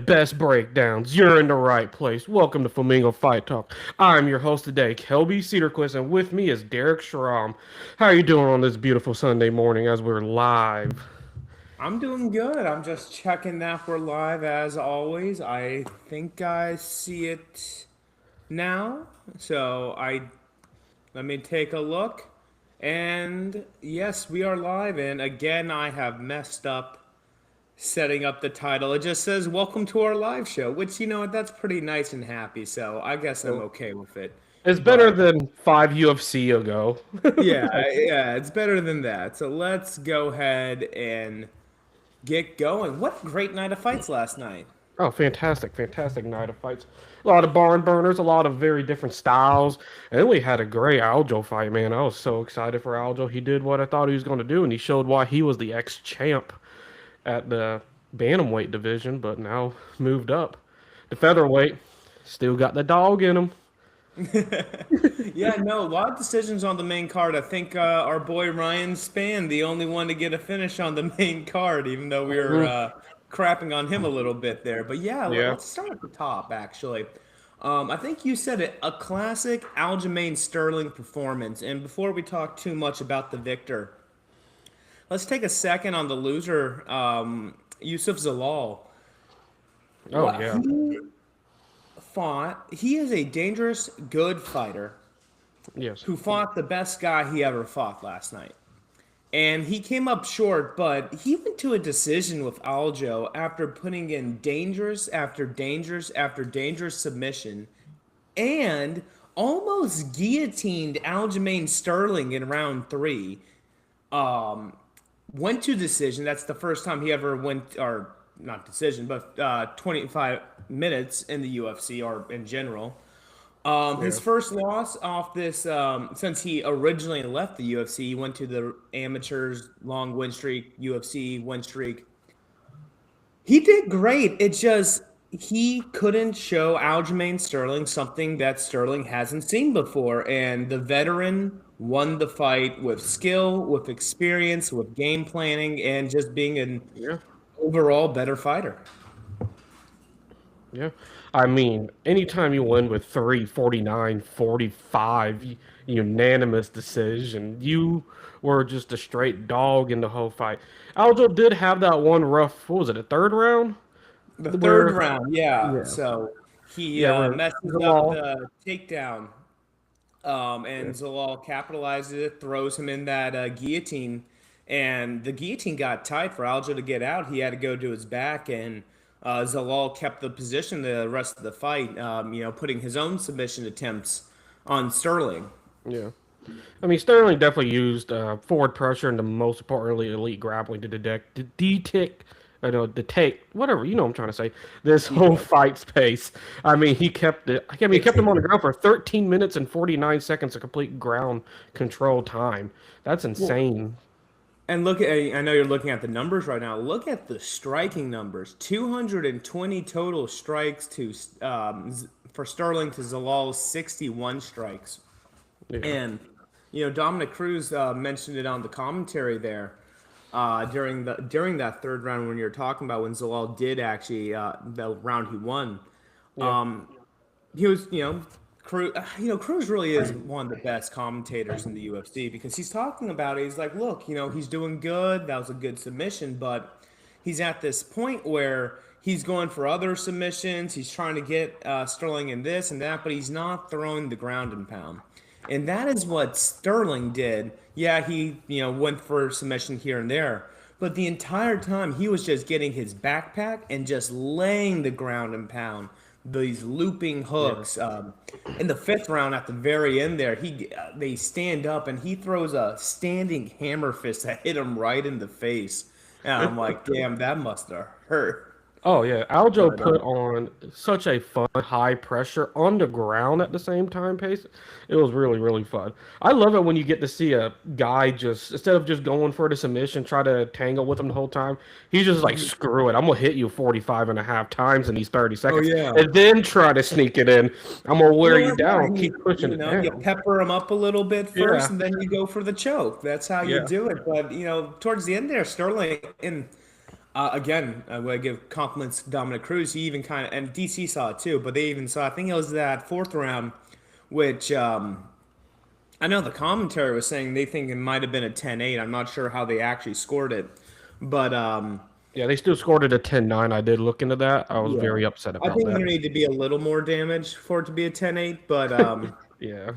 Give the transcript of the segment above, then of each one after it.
best breakdowns. You're in the right place. Welcome to Flamingo Fight Talk. I'm your host today, Kelby Cedarquist, and with me is Derek Schramm. How are you doing on this beautiful Sunday morning as we're live? I'm doing good. I'm just checking that we're live as always. I think I see it now. So I let me take a look. And yes, we are live. And again, I have messed up setting up the title. It just says "Welcome to our live show," which that's pretty nice and happy. So I guess I'm Well, okay with it. it's better But than 5 UFC ago. yeah, it's better than that. So let's go ahead and get going. What a great night of fights last night. Oh, fantastic, fantastic night of fights. A lot of barn burners, a lot of very different styles. And then we had a great Aljo fight, man. I was so excited for Aljo. He did what I thought he was going to do, and he showed why he was the ex-champ at the bantamweight division, but now moved up. The featherweight still got the dog in him. Yeah, no, a lot of decisions on the main card. I think our boy Ryan Spann, the only one to get a finish on the main card, even though we were Mm, crapping on him a little bit there. But yeah, yeah. let's start at the top, actually. I think you said it, a classic Aljamain Sterling performance. And before we talk too much about the victor, let's take a second on the loser, Yusuf Zalal. Oh What yeah. he fought, he is a dangerous, good fighter Yes. who fought the best guy he ever fought last night. And he came up short, but he went to a decision with Aljo after putting in dangerous after dangerous after dangerous submission and almost guillotined Aljamain Sterling in round three. Went to decision. That's the first time he ever went, or not decision, but 25 minutes in the UFC or in general. His Yeah. first loss off this, since he originally left the UFC, he went to the amateurs, long win streak, UFC win streak. He did great. It just he couldn't show Aljamain Sterling something that Sterling hasn't seen before, and the veteran won the fight with skill, with experience, with game planning, and just being an Yeah. overall better fighter. Yeah. I mean, anytime you win with 349-45 unanimous decision, you were just a straight dog in the whole fight. Aljo did have that one rough, what was it, a third round? The third Where, round, yeah. yeah, So he yeah, where messes up Zalal, the takedown, and yeah, Zalal capitalizes it, throws him in that guillotine, and the guillotine got tight for Aljo to get out. He had to go to his back, and Zalal kept the position the rest of the fight. Putting his own submission attempts on Sterling. yeah. I mean, Sterling definitely used forward pressure and the most importantly, elite grappling to detect, to detect, detect, whatever, you know what I'm trying to say, this whole Yeah. fight space. I mean, he kept it, I mean, he kept him on the ground for 13 minutes and 49 seconds of complete ground control time. That's Well, insane. and look at, I know you're looking at the numbers right now. Look at the striking numbers. 220 total strikes to for Sterling to Zalal's 61 strikes. Yeah. And Dominic Cruz mentioned it on the commentary there during that third round when you're talking about when Zalal did actually the round he won. Yeah. He was Cruz really is one of the best commentators in the UFC because he's talking about it. He's like, look, he's doing good. That was a good submission, but he's at this point where he's going for other submissions. He's trying to get Sterling in this and that, but he's not throwing the ground and pound. And that is what Sterling did. Yeah, he went for submission here and there, but the entire time he was just getting his backpack and just laying the ground and pound. These looping Yeah. hooks. In the fifth round, at the very end, there they stand up and he throws a standing hammer fist that hit him right in the face. And I'm like, damn, that must have hurt. Oh yeah, Aljo But put on such a fun high pressure on the ground at the same time pace. It was really really fun. I love it when you get to see a guy just instead of just going for the submission, try to tangle with him the whole time. He's just like screw it. I'm gonna hit you 45 and a half times in these 30 oh seconds yeah. and then try to sneak it in. I'm gonna wear you Well, yeah, down, keep pushing it you down. pepper them up a little bit first, Yeah, and then you go for the choke. That's how you yeah, do it. But towards the end there, Sterling and Again, I would give compliments to Dominic Cruz. He even kind of, and DC saw it too, but they even saw, I think it was that fourth round, which I know the commentary was saying they think it might have been a 10-8. I'm not sure how they actually scored it. But Yeah, they still scored it a 10-9. I did look into that. I was yeah, very upset I about think that. there need to be a little more damage for it to be a 10-8. But Yeah,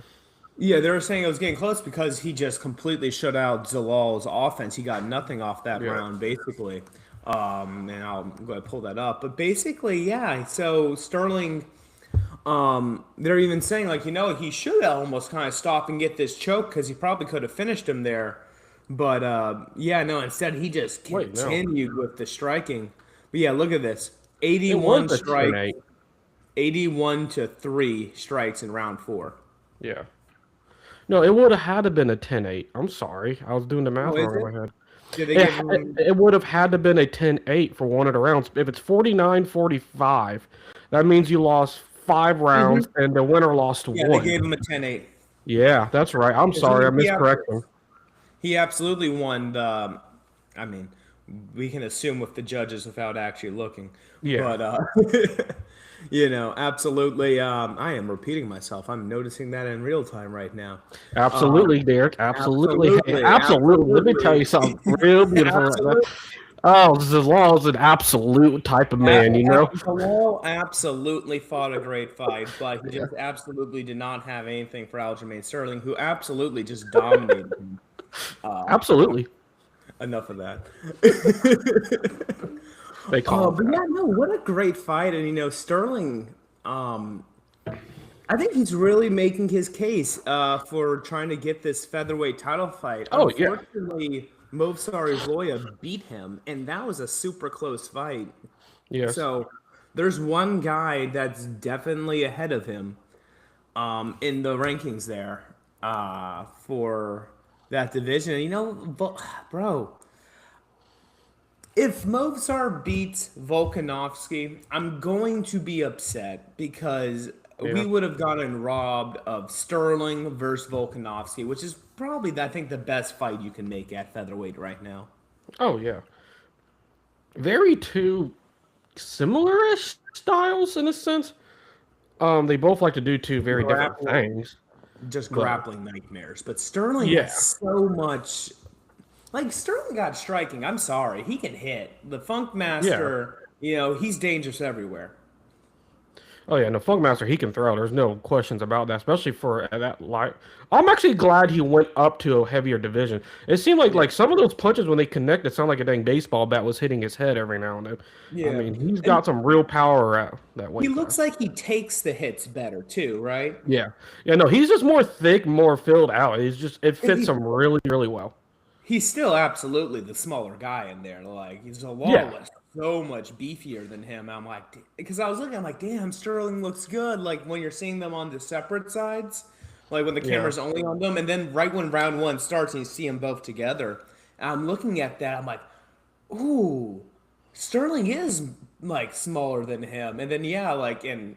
yeah, they were saying it was getting close because he just completely shut out Zalal's offense. He got nothing off that yeah. round, basically. And I'm going to pull that up. But basically, yeah, so Sterling, they're even saying, like, he should almost kind of stop and get this choke because he probably could have finished him there. But yeah, no, instead he just Wait, no. continued with the striking. But yeah, look at this. It was 81 a ten strikes, eight. 81 to 3 strikes in round 4. Yeah. No, it would have had to been a 10-8. I'm sorry. I was doing the Oh, math is wrong in it? my head. Did they It, give him? it would have had to been a 10-8 for one of the rounds. If it's 49-45, that means you lost 5 rounds and the winner lost Yeah, they one. gave him a 10-8. Yeah, that's right. I'm sorry. I miscorrected. He absolutely won the. I mean, we can assume with the judges without actually looking, Yeah. but absolutely. I am repeating myself. I'm noticing that in real time right now. Absolutely, Derek. Absolutely. Hey, Absolutely, absolutely. Let me tell absolutely, you something real beautiful right there. absolutely. Oh, Zalal's an absolute type of man, you know? Bilal absolutely fought a great fight, but he just absolutely did not have anything for Aljamain Sterling, who absolutely just dominated him. Absolutely. Enough of that. They call But him that. yeah, no, what a great fight. And Sterling, I think he's really making his case for trying to get this featherweight title fight. Oh, yeah. Unfortunately, Movsar Evloev beat him, and that was a super close fight. Yes. So there's one guy that's definitely ahead of him in the rankings there for that division. And bro, if Movsar beats Volkanovski, I'm going to be upset because Yeah. we would have gotten robbed of Sterling versus Volkanovski, which is probably, I think, the best fight you can make at featherweight right now. Oh, yeah. Very two similar-ish styles in a sense. They both like to do two very different Grappling, things. just But grappling nightmares. But Sterling yeah. has so much. Like, Sterling got striking. I'm sorry. He can hit. The Funk Yeah. Master, he's dangerous everywhere. Oh yeah, no, Funkmaster he can throw. There's no questions about that, especially for that light. I'm actually glad he went up to a heavier division. It seemed like Yeah. some of those punches when they connect, it sounded like a dang baseball bat was hitting his head every now and then. I Yeah. mean, he's And got some real power at that he weight looks class. like he takes the hits better, too, right? Yeah, yeah, no, he's just more thick, more filled out. It And fits him really, really well. he's still absolutely the smaller guy in there. Like, he's a Yeah, lawless, so much beefier than him. I'm like, because I was looking, I'm like, damn, Sterling looks good. Like, when you're seeing them on the separate sides, like when the yeah, camera's only on them, and then right when round one starts and you see them both together, I'm looking at that, I'm like, ooh, Sterling is like smaller than him. And then yeah, like and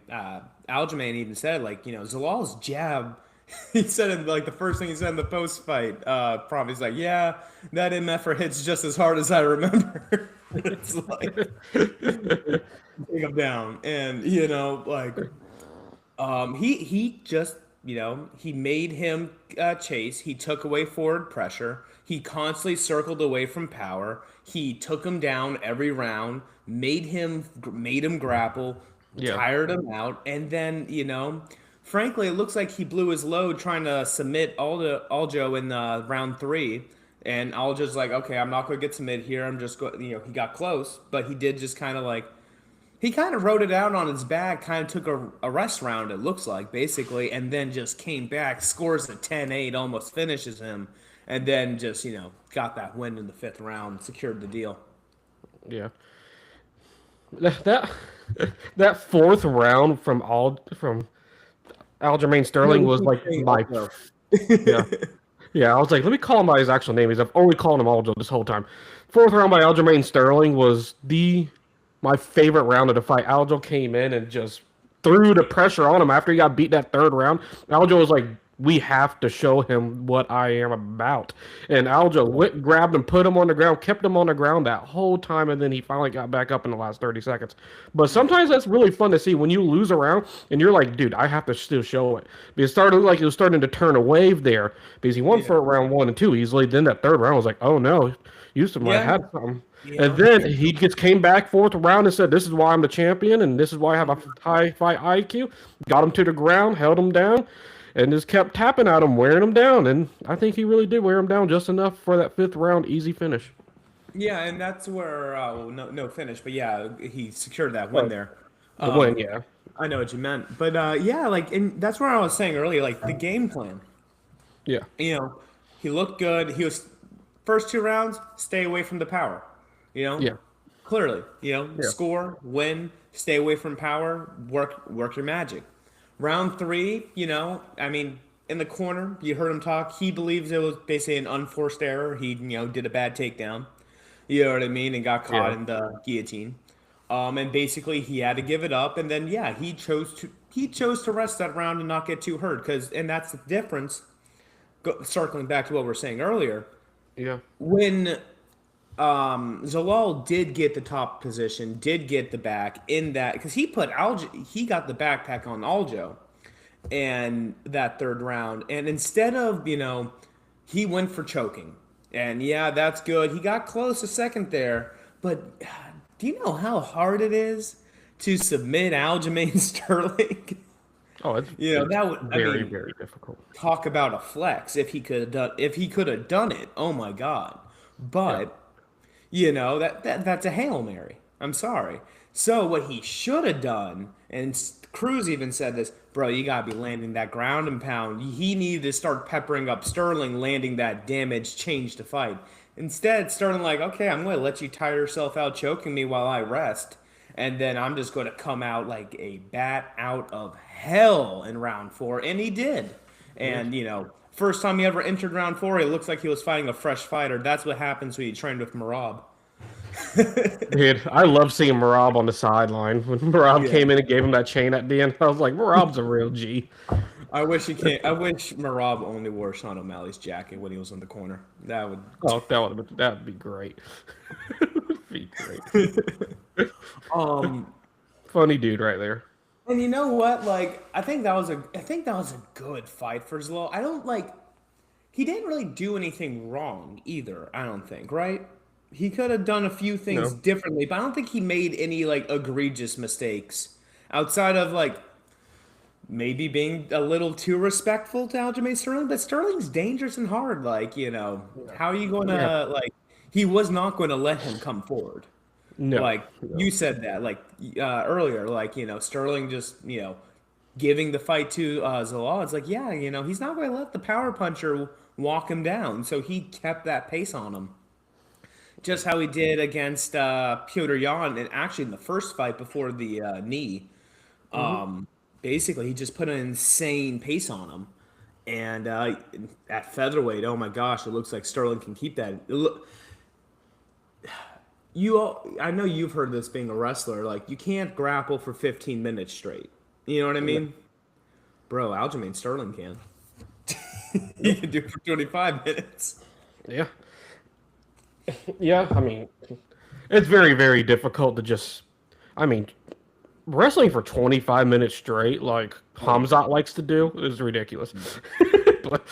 Aljamain even said like Zalal's jab. He said in like the first thing he said in the post fight, probably he's like, yeah, that MFR hits just as hard as I remember. It's like take him down, and he just he made him chase. He took away forward pressure. He constantly circled away from power. He took him down every round. Made him grapple. yeah, Tired him out, and then frankly, it looks like he blew his load trying to submit Aljo in round 3. And Aljo's like, okay, I'm not going to get submitted here. I'm just going. He got close, but he did just kind of like he kind of wrote it out on his back, kind of took a rest round, it looks like, basically, and then just came back, scores a 10-8, almost finishes him, and then just, got that win in the 5th round, secured the deal. yeah. That that fourth round from Aljamain No, Sterling we was keep like saying my Aljo. yeah. Yeah, I was like, let me call him by his actual name. I've only called him Aljo this whole time. Fourth round by Aljamain Sterling was my favorite round of the fight. Aljo came in and just threw the pressure on him after he got beat that third round. Aljo was like we have to show him what I am about. And Aljo went, grabbed him, put him on the ground, kept him on the ground that whole time, and then he finally got back up in the last 30 seconds. But sometimes that's really fun to see when you lose a round and you're like, dude, I have to still show it. Because it started like he was starting to turn a wave there because he won Yeah. for round 1 and 2 easily. Then that third round was like, oh no, Houston might Yeah. have had something. You And know. then he just came back fourth round and said, "This is why I'm the champion, and this is why I have a high fight IQ." Got him to the ground, held him down, and just kept tapping at him, wearing him down. And I think he really did wear him down just enough for that fifth round easy finish. Yeah, and that's where well, no finish, but yeah, he secured that win Oh, there. the win, yeah, I know what you meant, but yeah, like, and that's where I was saying earlier, like the game plan. yeah, You know, he looked good. He was first two rounds, stay away from the power. You know, yeah, clearly, yeah, score, win, stay away from power, work your magic. Round three, I mean, in the corner, you heard him talk. He believes it was basically an unforced error. He, did a bad takedown. You know what I mean? And got caught yeah, in the guillotine. And basically he had to give it up. And then yeah, he chose to rest that round and not get too hurt. And that's the difference. Circling back to what we were saying earlier, yeah, when Zalal did get the top position, did get the back in that because he got the backpack on Aljo and that third round, and instead of he went for choking, and yeah, that's good. He got close a second there, but do you know how hard it is to submit Aljamain Sterling? Oh, it's it's That would, I very mean, very difficult. talk about a flex if he could have done it. Oh my god. Yeah, But that's a Hail Mary. I'm sorry. So what he should have done, and Cruz even said this, bro, you gotta be landing that ground and pound. He needed to start peppering up Sterling, landing that damage, change to fight. Instead, Sterling like, okay, I'm gonna let you tire yourself out choking me while I rest, and then I'm just gonna come out like a bat out of hell in round four, and he did. yeah. And first time he ever entered round four, it looks like he was fighting a fresh fighter. That's what happens when you trained with Marab. Dude, I love seeing Marab on the sideline. When Marab Yeah. came in and gave him that chain at the end, I was like, Marab's a real G. I wish Marab only wore Sean O'Malley's jacket when he was in the corner. That would. Oh, that'd be great. Be great. Um, Funny dude right there. and you know what? Like, I think that was a good fight for Zalal. I don't like. He didn't really do anything wrong either. I don't think, right? He could have done a few things No. differently, but I don't think he made any like egregious mistakes outside of like maybe being a little too respectful to Aljamain Sterling. But Sterling's dangerous and hard. Like, how are you Yeah. gonna like? He was not going to let him come forward. No. Like No. you said that like earlier, like Sterling just giving the fight to Zalal. It's like yeah, he's not going to let the power puncher walk him down. So he kept that pace on him, just how he did against Pt.1, and actually in the first fight before the knee. Hmm. Basically, he just put an insane pace on him. And at featherweight, oh my gosh, it looks like Sterling can keep that. I know you've heard this being a wrestler. Like you can't grapple for 15 minutes straight. You know what I Yeah. mean, bro? Aljamain Sterling can. He can do it for 25 minutes. Yeah. Yeah. I mean, it's very, very difficult to just. I mean, wrestling for 25 minutes straight, like Oh, Hamzat likes to do, is ridiculous. But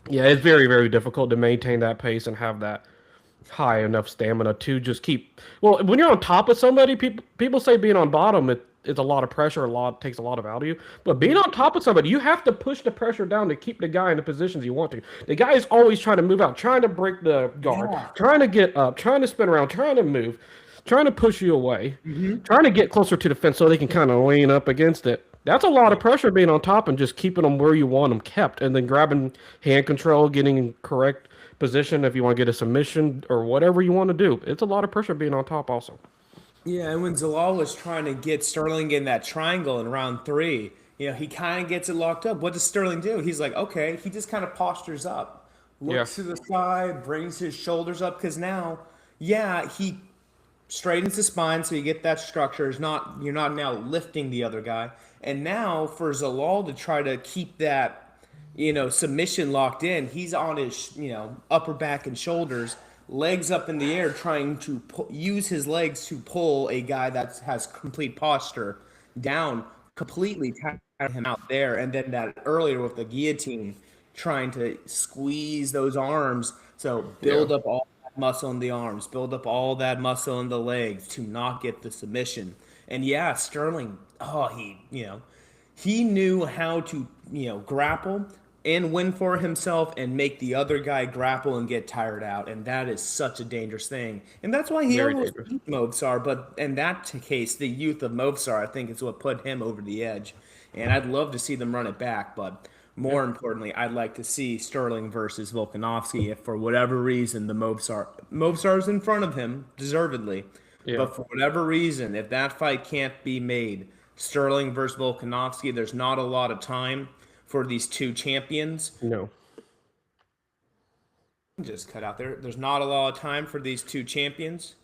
yeah, it's very, very difficult to maintain that pace and have that high enough stamina to just keep. Well, when you're on top of somebody, people say being on bottom it's a lot of pressure, takes a lot of out of you. But being on top of somebody, you have to push the pressure down to keep the guy in the positions you want to. The guy is always trying to move out, trying to break the guard, yeah. trying to get up, trying to spin around, trying to move, trying to push you away, trying to get closer to the fence so they can kind of lean up against it. That's a lot of pressure being on top and just keeping them where you want them kept, and then grabbing hand control, getting in correct position if you want to get a submission or whatever you want to do. It's a lot of pressure being on top also. Yeah, and when Zalal was trying to get Sterling in that triangle in round three, he kind of gets it locked up. What does Sterling do? He's like, okay, he just kind of postures up, Yeah. looks to the side, brings his shoulders up, because now, yeah, he straightens the spine so you get that structure. You're not now lifting the other guy. And now for Zalal to try to keep that, submission locked in, he's on his, upper back and shoulders, legs up in the air, trying to use his legs to pull a guy that has complete posture down, completely tiring him out there. And then that earlier with the guillotine, trying to squeeze those arms. So Yeah, build up all that muscle in the arms, build up all that muscle in the legs to not get the submission. And yeah, Sterling, oh, he knew how to, grapple and win for himself and make the other guy grapple and get tired out. And that is such a dangerous thing. And that's why he very almost dangerous. beat Movsar. But in that case, the youth of Movsar, I think, is what put him over the edge. And I'd love to see them run it back. But Yeah, more importantly, I'd like to see Sterling versus Volkanovski if for whatever reason the Movsar's in front of him, deservedly. yeah, But for whatever reason, if that fight can't be made, Sterling versus Volkanovski, there's not a lot of time for these two champions. no. Just cut out there. There's not a lot of time for these two champions.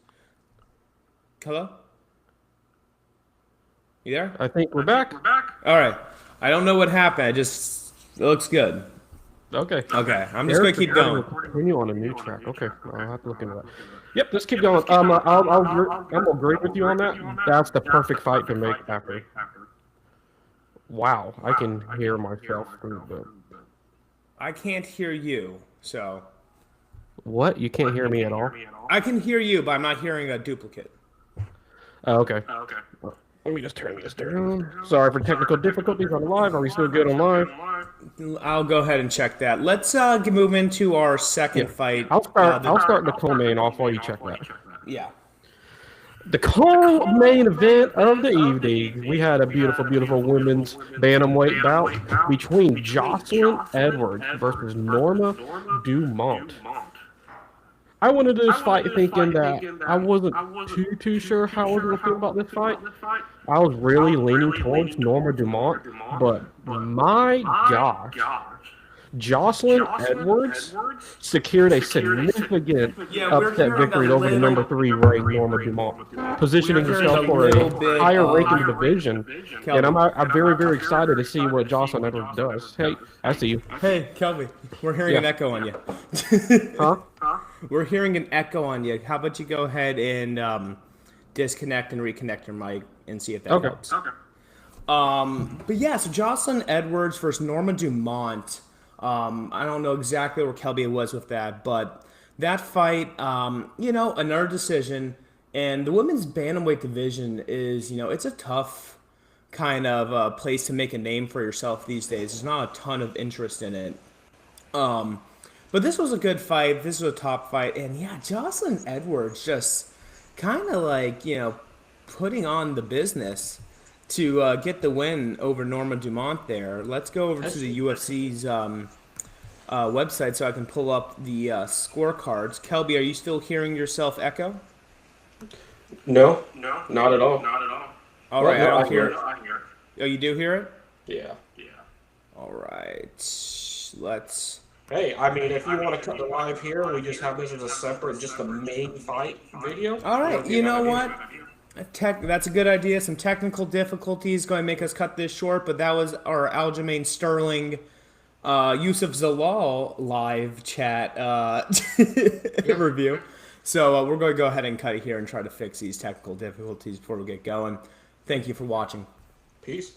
Hello? You there? I think we're back. All right. I don't know what happened. It looks good. Okay. Okay. I'm just going Eric to keep recording going. will continue on a new track. Okay, I'll have to look into that. Yep, let's keep going. I'm agree with you on that. That's the perfect fight to make after. Wow, I can hear myself through the. I can't hear you. So What? You can't hear me at all? I can hear you, but I'm not hearing a duplicate. Oh, okay. Well, let me just turn this down. Sorry for technical difficulties on live. Are we still good on live? I'll go ahead and check that. Let's move into our second Yeah. fight. I'll start the co-main off while you check that. Yeah. The co-main event of the evening, we had a beautiful, beautiful women's bantamweight bout between Jocelyn Edwards versus Norma Dumont. I went into this fight thinking that I wasn't too sure how I was going to feel about this fight. I was really leaning towards Norma Dumont, but my gosh, Jocelyn Edwards secured a significant upset victory over the number 3 ranked Norma Dumont, positioning herself for a higher rank in the division. And I'm very, very excited to see what Jocelyn Edwards does. Hey, I see you. Hey, Kelby, we're hearing an Yeah. echo on you. Huh? We're hearing an echo on you. How about you go ahead and disconnect and reconnect your mic and see if that Okay. helps. But yeah, so Jocelyn Edwards versus Norma Dumont. I don't know exactly where Kelby was with that, but that fight, another decision. And the women's bantamweight division is, it's a tough kind of place to make a name for yourself these days. There's not a ton of interest in it. But this was a good fight. This was a top fight. And yeah, Jocelyn Edwards just kind of like, putting on the business to get the win over Norma Dumont there. Let's go over to the UFC's website so I can pull up the scorecards. Kelby, are you still hearing yourself echo? No, not at all. All right, I no, don't I hear hear it. Oh, you do hear it? Yeah. All right. Let's. Hey, I mean, if you want to cut the live here and we just have this as a separate, just the main fight video. All right, you know what? That's a good idea. Some technical difficulties going to make us cut this short, but that was our Aljamain Sterling, Yusuf Zalal live chat review. So we're going to go ahead and cut it here and try to fix these technical difficulties before we get going. Thank you for watching. Peace.